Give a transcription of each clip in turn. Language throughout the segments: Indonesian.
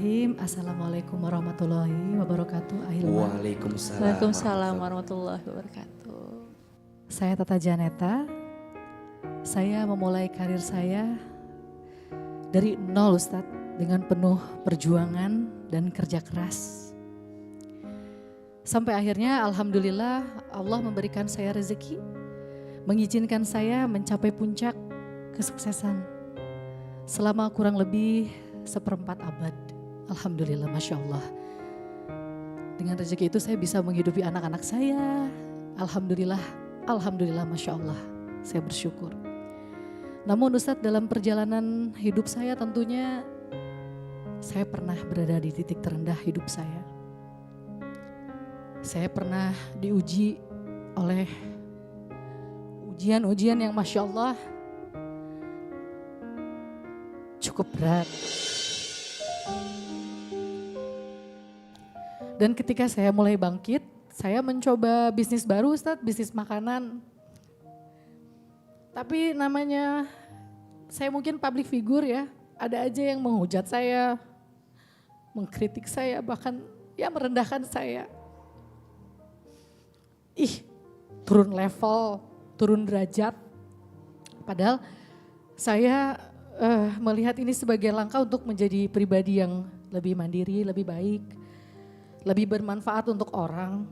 Bismillahirrahmanirrahim. Assalamualaikum warahmatullahi wabarakatuh. Waalaikumsalam warahmatullahi wabarakatuh. Saya Tata Janeta. Saya memulai karir saya dari nol Ustadz, dengan penuh perjuangan dan kerja keras. Sampai akhirnya alhamdulillah Allah memberikan saya rezeki, mengizinkan saya mencapai puncak kesuksesan selama kurang lebih seperempat abad. Alhamdulillah, Masya Allah. Dengan rezeki itu saya bisa menghidupi anak-anak saya. Alhamdulillah, Alhamdulillah, Masya Allah. Saya bersyukur. Namun Ustadz, dalam perjalanan hidup saya tentunya saya pernah berada di titik terendah hidup saya. Saya pernah diuji oleh ujian-ujian yang Masya Allah cukup berat. Dan ketika saya mulai bangkit, saya mencoba bisnis baru Ustadz, bisnis makanan. Tapi namanya saya mungkin public figure ya, ada aja yang menghujat saya, mengkritik saya, bahkan ya merendahkan saya. Turun level, turun derajat. Padahal saya melihat ini sebagai langkah untuk menjadi pribadi yang lebih mandiri, lebih baik, lebih bermanfaat untuk orang,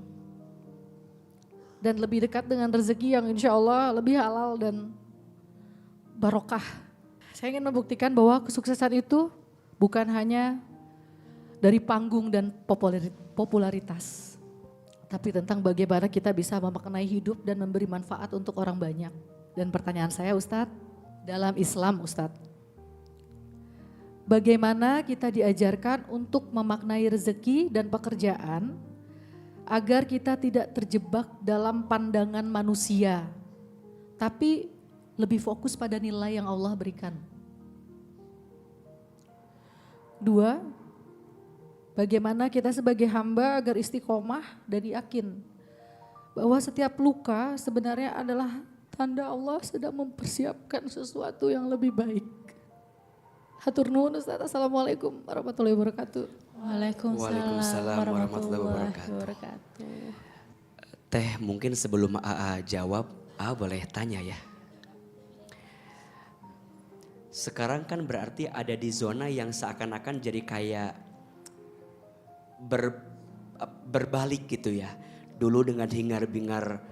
dan lebih dekat dengan rezeki yang insya Allah lebih halal dan barokah. Saya ingin membuktikan bahwa kesuksesan itu bukan hanya dari panggung dan popularitas, tapi tentang bagaimana kita bisa memaknai hidup dan memberi manfaat untuk orang banyak. Dan pertanyaan saya Ustadz, dalam Islam Ustadz, bagaimana kita diajarkan untuk memaknai rezeki dan pekerjaan agar kita tidak terjebak dalam pandangan manusia, tapi lebih fokus pada nilai yang Allah berikan. 2, bagaimana kita sebagai hamba agar istiqomah dan yakin bahwa setiap luka sebenarnya adalah tanda Allah sedang mempersiapkan sesuatu yang lebih baik. Hatur nuhun Ustaz. Assalamualaikum warahmatullahi wabarakatuh. Waalaikumsalam warahmatullahi wabarakatuh. Teh, mungkin sebelum AA jawab, AA boleh tanya ya. Sekarang kan berarti ada di zona yang seakan-akan jadi kayak berbalik gitu ya. Dulu dengan hingar-bingar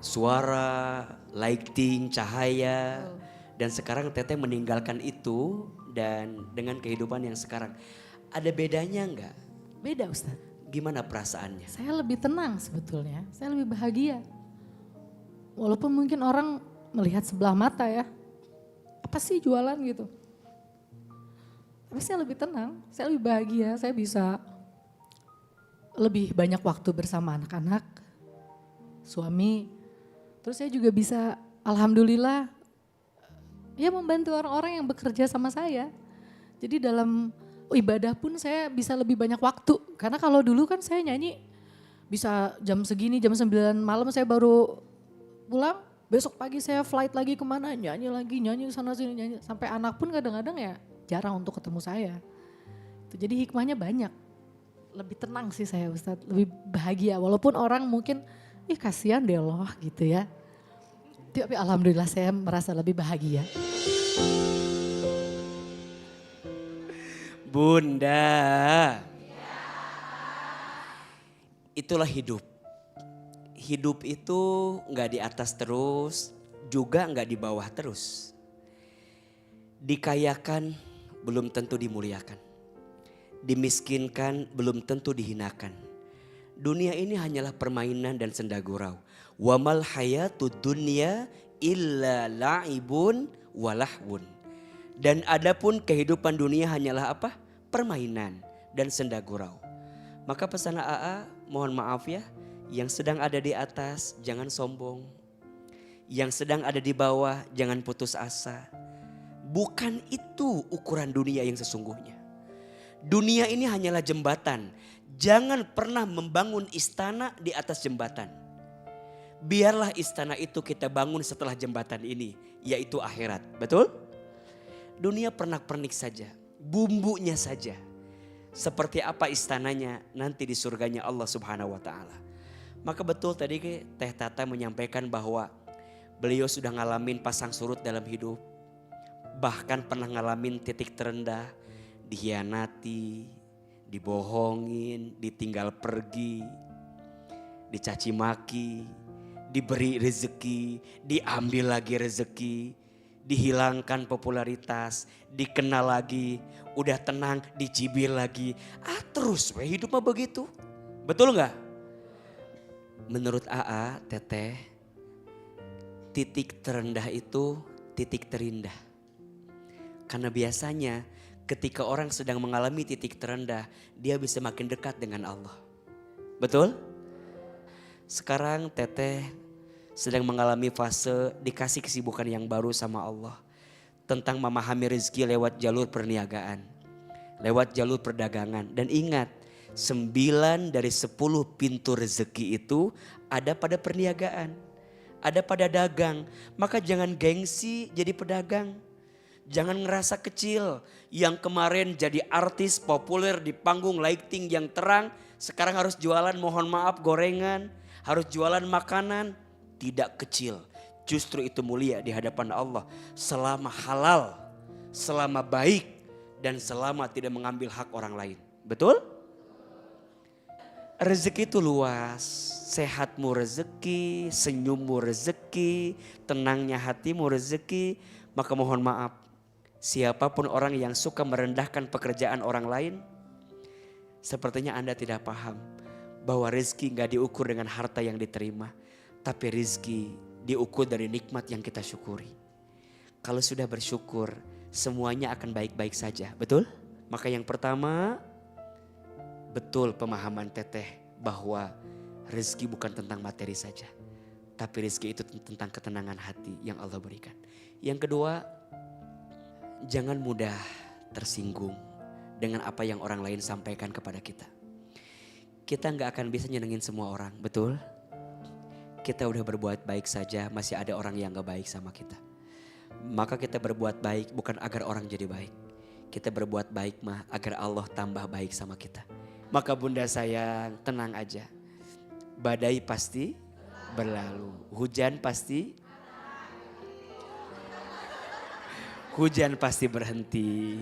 suara, lighting, cahaya. Dan sekarang Teteh meninggalkan itu dan dengan kehidupan yang sekarang. Ada bedanya enggak? Beda Ustaz. Gimana perasaannya? Saya lebih tenang sebetulnya, saya lebih bahagia. Walaupun mungkin orang melihat sebelah mata ya, apa sih jualan gitu. Tapi saya lebih tenang, saya lebih bahagia, saya bisa lebih banyak waktu bersama anak-anak, suami. Terus saya juga bisa alhamdulillah ya membantu orang-orang yang bekerja sama saya. Jadi dalam ibadah pun saya bisa lebih banyak waktu. Karena kalau dulu kan saya nyanyi bisa jam segini, jam 9 malam saya baru pulang. Besok pagi saya flight lagi kemana, nyanyi lagi, nyanyi sana sini, nyanyi. Sampai anak pun kadang-kadang ya jarang untuk ketemu saya. Jadi hikmahnya banyak. Lebih tenang sih saya Ustadz, lebih bahagia. Walaupun orang mungkin, kasihan deh loh gitu ya. Tapi alhamdulillah saya merasa lebih bahagia. Bunda, itulah hidup. Hidup itu nggak di atas terus, juga nggak di bawah terus. Dikayakan belum tentu dimuliakan. Dimiskinkan belum tentu dihinakan. Dunia ini hanyalah permainan dan senda gurau. Wamal hayatud dunya illa la'ibun walahwun. Dan adapun kehidupan dunia hanyalah apa? Permainan dan senda gurau. Maka pesan AA, mohon maaf ya, yang sedang ada di atas jangan sombong. Yang sedang ada di bawah jangan putus asa. Bukan itu ukuran dunia yang sesungguhnya. Dunia ini hanyalah jembatan. Jangan pernah membangun istana di atas jembatan. Biarlah istana itu kita bangun setelah jembatan ini, yaitu akhirat. Betul? Dunia pernak-pernik saja, bumbunya saja. seperti apa istananya nanti di surganya Allah Subhanahu wa taala. Maka betul tadi Teh Tata menyampaikan bahwa beliau sudah ngalamin pasang surut dalam hidup. Bahkan pernah ngalamin titik terendah, dikhianati, dibohongin, ditinggal pergi, dicaci maki, diberi rezeki, diambil lagi rezeki, dihilangkan popularitas, dikenal lagi, udah tenang, dicibir lagi. Terus hidup mah begitu. Betul nggak? Menurut AA, Teteh, titik terendah itu titik terindah. Karena biasanya ketika orang sedang mengalami titik terendah, dia bisa makin dekat dengan Allah. Betul? Sekarang Teteh sedang mengalami fase dikasih kesibukan yang baru sama Allah. Tentang memahami rezeki lewat jalur perniagaan. Lewat jalur perdagangan. Dan ingat, 9 dari 10 pintu rezeki itu ada pada perniagaan. Ada pada dagang. Maka jangan gengsi jadi pedagang. Jangan ngerasa kecil. Yang kemarin jadi artis populer di panggung lighting yang terang. Sekarang harus jualan mohon maaf gorengan. Harus jualan makanan. Tidak kecil. Justru itu mulia di hadapan Allah. Selama halal. Selama baik. Dan selama tidak mengambil hak orang lain. Betul? Rezeki itu luas. Sehatmu rezeki. Senyummu rezeki. Tenangnya hatimu rezeki. Maka mohon maaf. Siapapun orang yang suka merendahkan pekerjaan orang lain. Sepertinya Anda tidak paham. Bahwa rezeki gak diukur dengan harta yang diterima. Tapi rezeki diukur dari nikmat yang kita syukuri. Kalau sudah bersyukur, semuanya akan baik-baik saja. Betul? Maka yang pertama, betul pemahaman Teteh bahwa rezeki bukan tentang materi saja. Tapi rezeki itu tentang ketenangan hati yang Allah berikan. Yang kedua, jangan mudah tersinggung dengan apa yang orang lain sampaikan kepada kita. Kita gak akan bisa nyenengin semua orang, betul? Kita udah berbuat baik saja, masih ada orang yang gak baik sama kita. Maka kita berbuat baik bukan agar orang jadi baik. Kita berbuat baik mah agar Allah tambah baik sama kita. Maka bunda sayang, tenang aja. Badai pasti berlalu. Hujan pasti berhenti.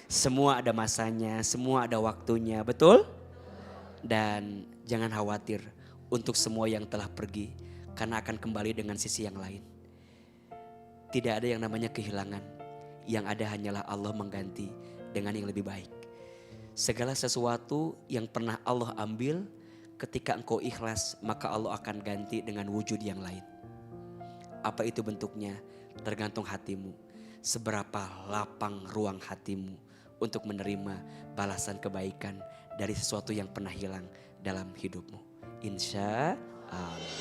Semua ada masanya, semua ada waktunya, betul? Dan jangan khawatir untuk semua yang telah pergi, karena akan kembali dengan sisi yang lain. Tidak ada yang namanya kehilangan, yang ada hanyalah Allah mengganti dengan yang lebih baik. Segala sesuatu yang pernah Allah ambil, ketika engkau ikhlas, maka Allah akan ganti dengan wujud yang lain. Apa itu bentuknya? Tergantung hatimu. Seberapa lapang ruang hatimu untuk menerima balasan kebaikan dari sesuatu yang pernah hilang dalam hidupmu. Insya Allah.